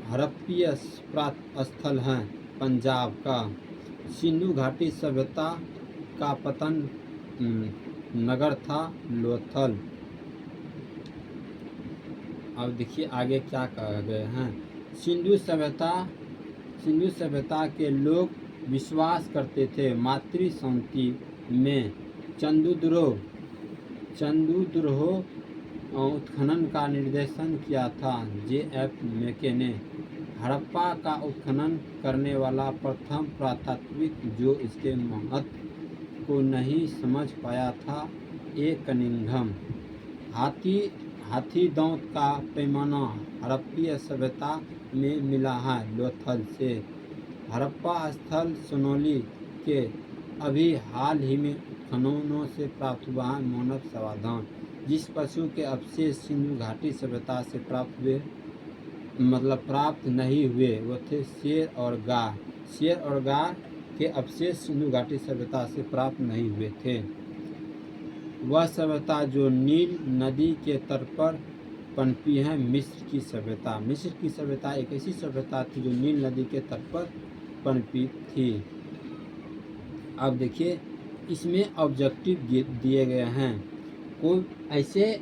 हड़प्पीय स्थल है पंजाब का। सिंधु घाटी सभ्यता का पतन नगर था लोथल। अब देखिए आगे क्या कहा गया है। सिंधु सभ्यता के लोग विश्वास करते थे मातृ शांति में। चंदुद्रोह उत्खनन का निर्देशन किया था J.F. मेके ने। हड़प्पा का उत्खनन करने वाला प्रथम पुरातात्विक जो इसके महत्व को नहीं समझ पाया था ए कनिंघम। हाथी दांत का पैमाना हड़प्पीय सभ्यता में मिला है लोथल से। हड़प्पा स्थल सोनोली के अभी हाल ही में उत्खननों से प्राप्त हुआ है मानव समाधान। जिस पशु के अवशेष सिंधु घाटी सभ्यता से प्राप्त नहीं हुए वो थे शेर और गाय के अवशेष सिंधु घाटी सभ्यता से प्राप्त नहीं हुए थे। वह सभ्यता जो नील नदी के तट पर पनपी है मिस्र की सभ्यता एक ऐसी सभ्यता थी जो नील नदी के तट पर पनपी थी। अब देखिए इसमें ऑब्जेक्टिव दिए गए हैं। कोई ऐसे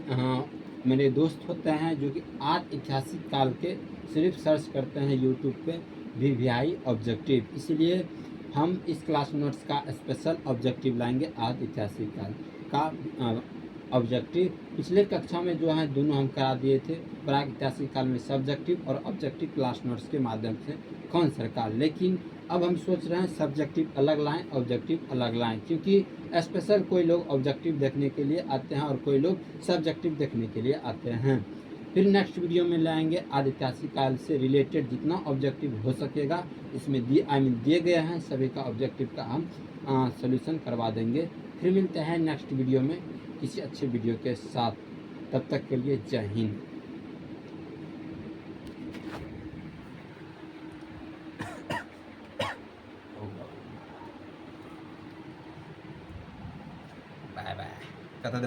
मेरे दोस्त होते हैं जो कि आठ ऐतिहासिक काल के सिर्फ सर्च करते हैं यूट्यूब पे VVI ऑब्जेक्टिव, इसलिए हम इस क्लास नोट्स का स्पेशल ऑब्जेक्टिव लाएंगे आठ ऐतिहासिक काल का ऑब्जेक्टिव। पिछले कक्षा में जो है दोनों हम करा दिए थे, प्राग ऐतिहासिक काल में सब्जेक्टिव और ऑब्जेक्टिव क्लास नोट्स के माध्यम से कौन सरकार, लेकिन अब हम सोच रहे हैं सब्जेक्टिव अलग लाएं ऑब्जेक्टिव अलग लाएं, क्योंकि स्पेशल कोई लोग ऑब्जेक्टिव देखने के लिए आते हैं और कोई लोग सब्जेक्टिव देखने के लिए आते हैं। फिर नेक्स्ट वीडियो में लाएंगे आदि ऐतिहासिक काल से रिलेटेड जितना ऑब्जेक्टिव हो सकेगा इसमें दिए गए हैं सभी का ऑब्जेक्टिव का हम सोल्यूशन करवा देंगे। फिर मिलते हैं नेक्स्ट वीडियो में किसी अच्छे वीडियो के साथ, तब तक के लिए जय हिंद। Bye bye. कथा